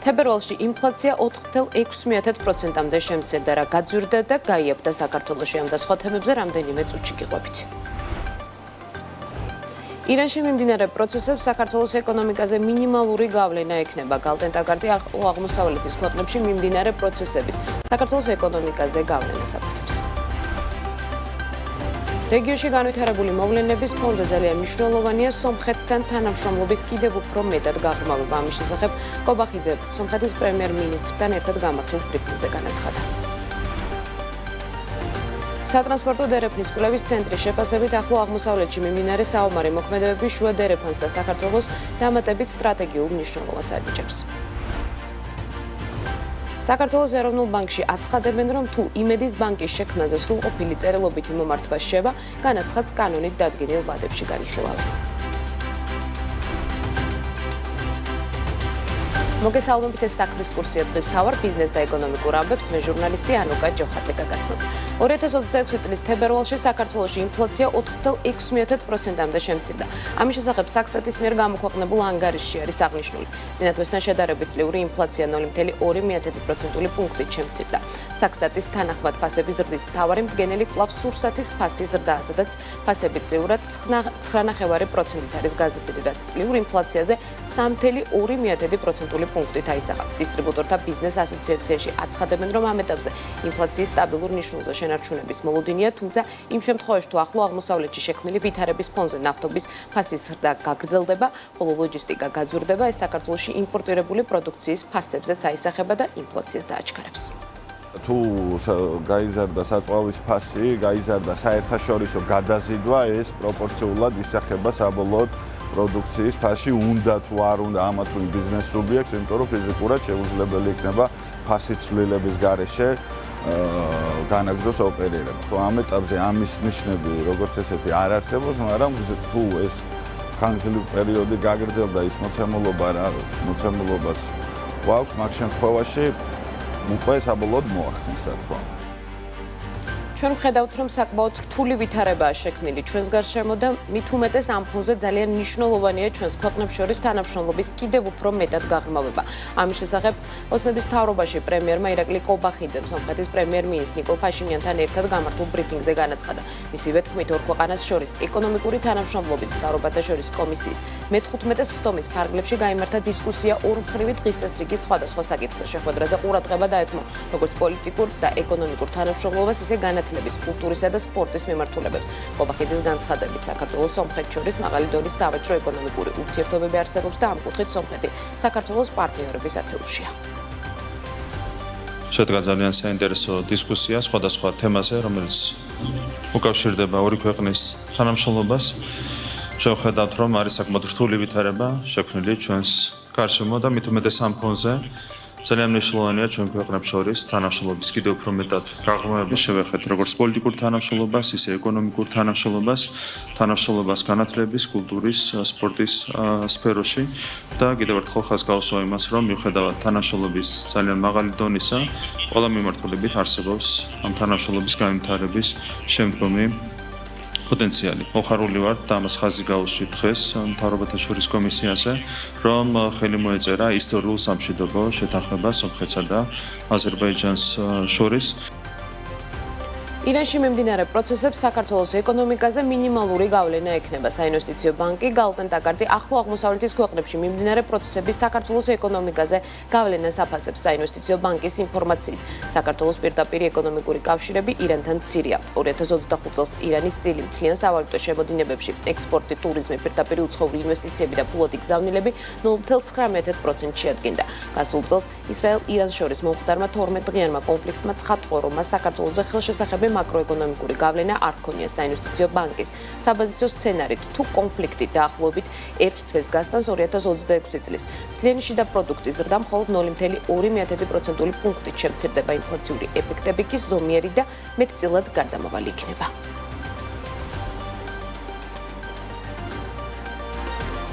თებერვალში ინფლაცია 4.6%-მდე შემცირდა, რა გაძვირდა და გაიაფდა საქართველოში. ამ და სხვა თემებზე რამდენიმე წუთში გიყვებით. ირანში მიმდინარე პროცესებს საქართველოს ეკონომიკაზე მინიმალური გავლენა ექნება. გალტენ ტაგარტი ახლო აღმოსავლეთის ქვეყნებში მიმდინარე პროცესების საქართველოს ეკონომიკაზე გავლენას აფასებს. რეგიონში განვითარებული მოვლენების ფონზე ძალიან მნიშვნელოვანია სომხეთთან თანამშრომლობის კიდევ უფრო მეტად გაღრმავება. ამის შესახებ კობახიძე სომხეთის პრემიერ-მინისტრთან ერთად გამართულ ბრიფინგზე განაცხადა. სატრანსპორტო დერეფნის კვლევის ცენტრის შეფასებით ახლო აღმოსავლეთში მიმდინარე საომარი მოქმედებები შუა დერეფანს და საქართველოს დამატებით სტრატეგიულ მნიშვნელობას ანიჭებს. საქართველოს ეროვნულ ბანკში აცხადებენ, რომ თუ იმედის ბანკის შექმნაზე სრულყოფილი წერილობითი მომართვა შევა, განაცხადს კანონით დადგენილ ვადებში განიხილავენ. მოგესალმებით, ეს საქმის კურსია დღის მთავარ ბიზნეს და ეკონომიკურ ამბებს მე ჟურნალისტი ანუკა ჯოხაძე გაგაცნობ. 2026 წლის თებერვალში საქართველოში ინფლაცია 4.6%-მდე შემცირდა. ამის შესახებ საქსტატის მიერ გამოქვეყნებულ ანგარიშში არის აღნიშნული. წინა თვესთან შედარებით წლიური ინფლაცია 0.2% პუნქტით შემცირდა. საქსტატის თანახმად ფასების ზრდის მთავარი მდგენელი კვლავ სურსათის ფასის ზრდაა, სადაც ფასები წლიურად 9.9% არის გაზრდილი, რაც წლიურ ინფლაციაზე 3.2% პუნქტით აისახა. დისტრიბუტორთა ბიზნეს ასოციაციაში აცხადებენ, რომ ამ ეტაპზე ინფლაციის სტაბილურ ნიშნულზე შენარჩუნების მოლოდინია, თუმცა იმ შემთხვევაში თუ ახლო აღმოსავლეთში შექმნილი ვითარების ფონზე ნავთობის ფასის ზრდა გაგრძელდება, ხოლო ლოჯისტიკა გაძვირდება, ეს საქართველოში იმპორტირებული პროდუქციის ფასებზეც აისახება და ინფლაციას დააჩქარებს. თუ გაიზარდა საწვავის ფასი, გაიზარდა საერთაშორისო გადაზიდვა, ეს პროპორციულად ისახება საბოლოოდ პროდუქციის ფასში, უნდა თუ არ უნდა ამა თუ იმ ბიზნეს სუბიექტს, იმიტომ რომ ფიზიკურად შეუძლებელი იქნება ფასის ცვლილების გარეშე განაგრძოს ოპერირება. თუ ამ ეტაპზე ამის ნიშნები როგორც ესეთი არ არსებობს, მაგრამ თუ ეს ხანგრძლივი პერიოდი გაგრძელდა ის მოცემულობას გვაქვს, მაგ შემთხვევაში უკვე საბოლოოდ მოახდინს, რა თქმა უნდა. ჩვენ ვხედავთ, რომ საკმაოდ რთული ვითარებაა შექმნილი ჩვენს გარშემო და მით უმეტეს ამ ფონზე ძალიან მნიშვნელოვანია ჩვენს ქვეყნებს შორის თანამშრომლობის კიდევ უფრო მეტად გაღრმავება. ამის შესახებ ოსნების მთავრობაში პრემიერმა ირაკლი კობახიძემ სომხეთის პრემიერ-მინისტრ ნიკოლ ფაშინიანთან ერთად გამართულ ბრიფინგზე განაცხადა. მისივე თქმით, ორ ქვეყანას შორის ეკონომიკური თანამშრომლობის მთავრობათა შორის კომისიის მე-15 ხტომის ფარგლებში გაიმართა დისკუსია ორმხრივი დღის წესრიგის სხვადასხვა საკითხზე, შეხვედრაზე ყურადღება დაეთმო როგორც პოლიტიკურ და ეკონომიკურ თანამშრომლობას, ისე განათლების, კულტურისა და სპორტის მიმართულებებს. კობახიძის განცხადებით, საქართველოს სომხეთს შორის მაღალი დონის სავაჭრო ეკონომიკური ურთიერთობები არსებობს და ამ კუთხით სომხეთი საქართველოს პარტნიორების ათეულშია. შედგა ძალიან საინტერესო დისკუსია სხვადასხვა თემაზე, რომელიც უკავშირდება ორი ქვეყნის თანამშრომლობას. შევხედავთ, რომ არის საკმაოდ რთული ვითარება შექმნილი ჩვენს გარშემო და მით უმეტეს ამ ფონზე ძალიან მნიშვნელოვანია ჩვენ ქვეყნებს შორის თანამშრომლობის კიდევ უფრო მეტად გაღრმავება შევხედოთ როგორც პოლიტიკურ თანამშრომლობას, ისე ეკონომიკურ თანამშრომლობას განათლების, კულტურის, სპორტის სფეროში და კიდევ ერთხელ ხაზს გავუსვა იმას, რომ მიუხედავად თანამშრომლობის ძალიან მაღალი დონისა, ყველა მიმართულებით არსებობს ამ თანამშრომლობის განვითარების შემდგომი პოტენციალი. მოხარული ვარ და ამას ხაზი გავუსვით დღეს მთავრობათა შორის კომისიაზე, რომ ხელი მოეწერა ისტორიულ სამშვიდობო შეთანხმებას სომხეთსა და აზერბაიჯანს შორის. ირანში მიმდინარე პროცესებს საქართველოს ეკონომიკაზე მინიმალური გავლენა ექნება. საინვესტიციო ბანკი გალტენ ტაგარტი ახლო აღმოსავლეთის ქვეყნებში მიმდინარე პროცესების საქართველოს ეკონომიკაზე გავლენას აფასებს. საინვესტიციო ბანკის ინფორმაციით, საქართველოს პირდაპირ ეკონომიკური კავშირები ირანთან მცირეა. 2025 წელს ირანის წილი მთლიან სავალუტო შემოდინებებში ექსპორტი, ტურიზმი, პირდაპირ უცხოური ინვესტიციები და ფულადი გზავნილები 0.19% შეადგენდა. გასულ წელს ისრაელ-ირანს შორის მომხდარმა 12-დღიანმა კონფლიქტმა ცხადყო, რომ მას საქართველოზე ხელშესახები მაკროეკონომიკური გავლენა არ ჰქონია. საინვესტიციო ბანკის საბაზისო სცენარით, თუ კონფლიქტი დაახლოებით 1 თვეს გასტანს 2026 წლის მთლიანი შიდა პროდუქტის ზრდა მხოლოდ 0.2% პუნქტით შემცირდება. ინფლაციური ეფექტები კი ზომიერი და მეტწილად გარდამავალი იქნება.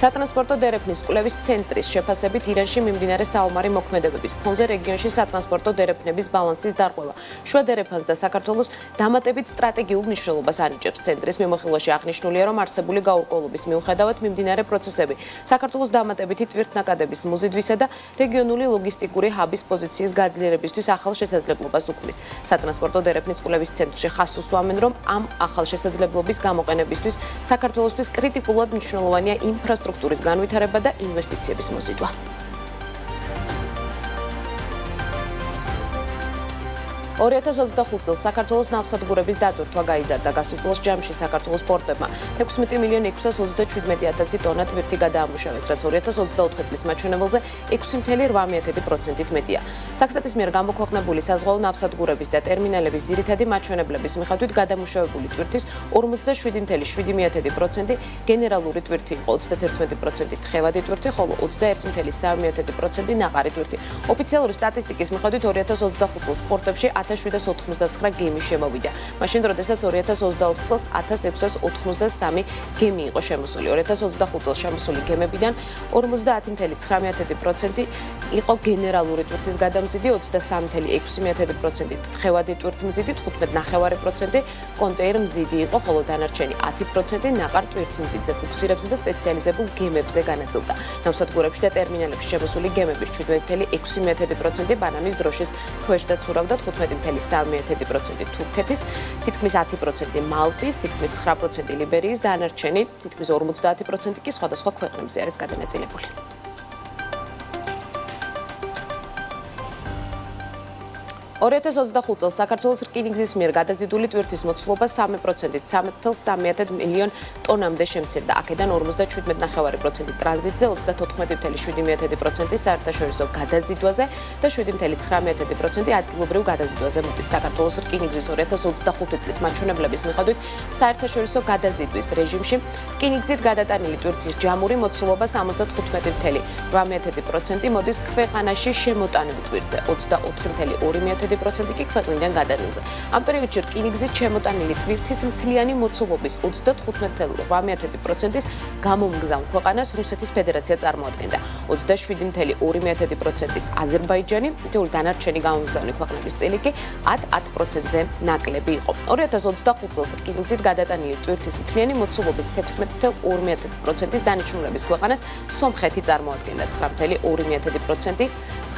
სატრანსპორტო დერეფნის კვლევის ცენტრის შეფასებით ირანში მიმდინარე საომარი მოქმედებების ფონზე რეგიონში სატრანსპორტო დერეფნების ბალანსის დარღვევა შუა დერეფანს და საქართველოს დამატებით სტრატეგიულ მნიშვნელობას ანიჭებს. ცენტრის მიმოხილვაში აღნიშნულია, რომ არსებული გაურკვევლობის მიუხედავად მიმდინარე პროცესები საქართველოს დამატებითი ტვირთნაკადების მოზიდვისა და რეგიონული ლოგისტიკური ჰაბის პოზიციის გაძლიერებისთვის ახალ შესაძლებლობას უქმნის. სატრანსპორტო დერეფნის კვლევის ცენტრში ხაზს უსვამენ, რომ ამ ახალ შესაძლებლობის გამოყენებისთვის საქართველოსთვის კრიტიკულად მნიშვნელოვანია ინფრასტრუქტურის განვითარება და ინვესტიციების მოზიდვა. 2025 წელს საქართველოს ნავსადგურების დატვირთვა გაიზარდა. გასულ წელს ჯამში საქართველოს პორტებმა 16.627.000 ტონა ტვირთი გადაამუშავეს, რაც 2024 წლის მაჩვენებელზე 6.8%-ით მეტია. საქსტატის მიერ გამოქვეყნებული საზღვაო ნავსადგურების და ტერმინალების ძირითადი მაჩვენებლების მიხედვით გადამუშავებული ტვირთის 47.7%, გენერალური ტვირთი იყო 31%, თხევადი ტვირთი, ხოლო 21.3% ნაყარი ტვირთი. ოფიციალური სტატისტიკის მიხედვით 2025 წელს პორტებში 1789 გემი შემოვიდა. მაშინ, როდესაც 2024 წელს 1683 გემი იყო შემოსული. 2025 წელს შემოსული გემებიდან 50.9% იყო გენერალური ტვირთის გადამზიდი, 23.6% თხევადი ტვირთმზიდი, 15.9% კონტეინერ მზიდი იყო, ხოლო დანარჩენი 10% ნაყარ ტვირთმზიდზე, ბუქსირებზე და სპეციალიზებულ გემებზე განაწილდა. ნავსადგურებში და ტერმინალებში შემოსული გემების 17.6% ბანამის დროშის ქვეშ და ცურავ და 15.3% თურქეთის, თითქმის 10% მალტის, თითქმის 9% ლიბერიის, დანარჩენი თითქმის 50% კი სხვადასხვა ქვეყნებზე არის გადანაწილებული. ორ 2025 წელს საქართველოს რკინიგზის მიერ გადაზიდული ტვირთის მოცულობა 3%-ით 3.3 მილიონ ტონამდე შემცირდა. აქედან 57.9% ტრანზიტზე, 34.7% საერთაშორისო გადაზიდვაზე და 7.9% ადგილობრივ გადაზიდვაზე მოდის. საქართველოს რკინიგზის 2025 წლის მაჩვენებლების მიხედვით საერთაშორისო გადაზიდვის რეჟიმში რკინიგზით გადატანილი ტვირთის ჯამური მოცულობა 75.8% მოდის ქვეყანაში შემოტანილ ტვირთზე, 24.2% კი ქვეყნიდან გადადილზე. ამ პერიოდში რკინიგზით შემოტანილი ტვირთის მთლიანი მოცულობის 35.8%-ის გამომგზავნ ქვეყანას რუსეთის ფედერაცია წარმოადგენდა. 27.2%-ის აზერბაიჯანი, თითოეული დანარჩენი გამომგზავნი ქვეყნების წილი კი 10%-ზე ნაკლები იყო. 2025 წელს რკინიგზით გადატანილი ტვირთის მთლიანი მოცულობის 16.2%-ის დანიშნულების ქვეყანას სომხეთი წარმოადგენდა, 9.2%,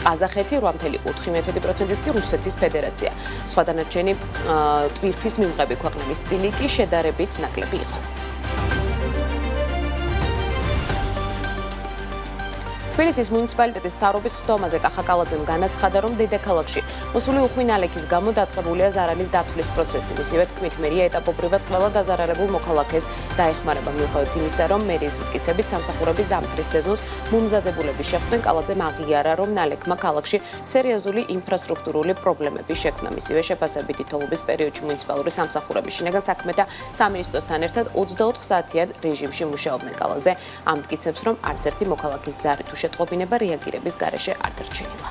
ყაზახეთი 8.4%-ის კი რუსეთის ფედერაცია. სხვა დანარჩენი ტვირთის მიმღები ქვეყნების წილი კი შედარებით ნაკლები იყო. თბილისის მუნიციპალიტეტის მთავრობის ხდომაზე კახა კალაძემ განაცხადა, რომ დედაქალაქში მოსული უხვი ნალექის გამო დაწყებულია ზარალის დათვლის პროცესი. მისივე თქმით, მერია ეტაპობრივად ყველა დაზარალებულ მოქალაქეს დაეხმარება. მიუხედავად იმისა, რომ მერიის მტკიცებით სამსახურების ზამთრის სეზონს მომზადებულები შეხვდნენ, კალაძემ აღიარა, რომ ნალექმა ქალაქში სერიოზული ინფრასტრუქტურული პრობლემები შექმნა. მისივე შეფასებით თითოეულის პერიოდში მუნიციპალური სამსახურები შინაგან საქმეთა სამინისტროსთან ერთად 24 საათიან რეჟიმში მუშაობდნენ. კალაძე ამტკიცებს, რომ არც ერთი მოქალაქის ზარი თუ შეტყობინება რეაგირების გარეშე არ დარჩენილა.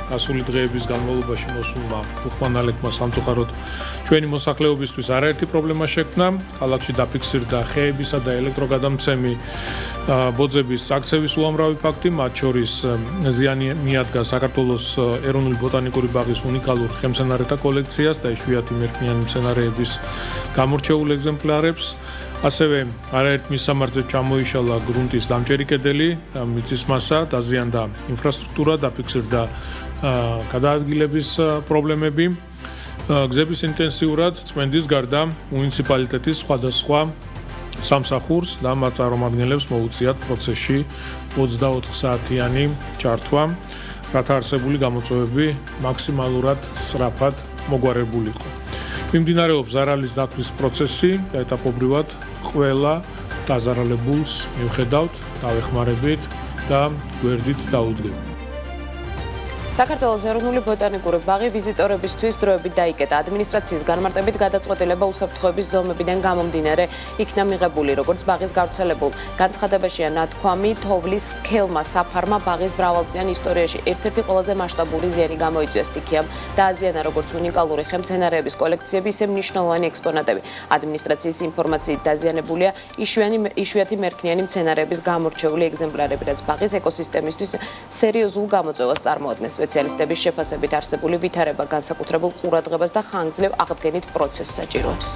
გასული დღეების განმავლობაში მოსულმა უხვმა ნალექმა სამწუხაროდ ჩვენი მოსახლეობისთვის არაერთი პრობლემა შექმნა. ქალაქში დაფიქსირდა ხეებისა და ელექტროგადამცემი ბოძების აქცევის უამრავი ფაქტი, მათ შორის ზიანი მიადგა საქართველოს ეროვნული ბოტანიკური ბაღის უნიკალურ ხემცენარეთა კოლექციას და იშვიათი მერქნიანი მცენარეების გამორჩეულ ეგზემპლარებს. ასევე არაერთ მისამართზე ჩამოიშალა გრუნტის დამჭერი კედელი, მიწის მასა, დაზიანდა ინფრასტრუქტურა, დაფიქსირდა გადაადგილების პრობლემები. გზების ინტენსიურად წმენდის გარდა მუნიციპალიტეტის სხვადასხვა სამსახურს და მათ წარმომადგენლებს მოუწიათ პროცესში 24 საათიანი ჩართვა, რათა არსებული გამოწვევები მაქსიმალურად სწრაფად მოგვარებულიყო. მიმდინარეობს ზარალის დათვლის პროცესი და ეტაპობრივად ყველა დაზარალებულს მივხედავთ, დავეხმარებით და გვერდით დაუდგებით. საქართველოს ეროვნული ბოტანიკური ბაღი ვიზიტორებისთვის დროებით დაიკეტა. ადმინისტრაციის განმარტებით გადაწყვეტილება უსაფრთხოების ზომებიდან გამომდინარე იქნა მიღებული, როგორც ბაღის გავრცელებულ განცხადებაშია ნათქვამი, თოვლის სქელმა საფარმა ბაღის მრავალწლიან ისტორიაში ერთ-ერთი ყველაზე მასშტაბური ზიანი გამოიწვია. სტიქიამ დააზიანა როგორც უნიკალური ხემცენარეების კოლექციები, ისე მნიშვნელოვანი ექსპონატები. ადმინისტრაციის ინფორმაციით დაზიანებულია იშვიათი მერქნიანი მცენარეების გამორჩეული ეგზემპლარები, რაც ბაღის ეკოსისტემისთვის სერიოზულ გამოწვევას წარმოადგენს. სპეციალისტების შეფასებით არსებული ვითარება განსაკუთრებულ ყურადღებას და ხანგრძლივ აღდგენით პროცესს საჭიროებს.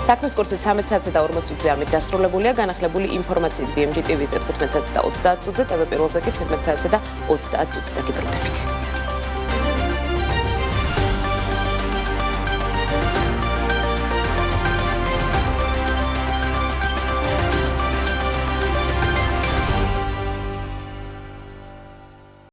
საქმის კურსი 13 საათზე და 40 წუთზე ამით დასრულებულია. განახლებული ინფორმაციით BMG TV-ზე 15 საათზე და 30 წუთზე, TV პირველზე კი 17 საათზე და 30 წუთზე დაგიბრუნდებით.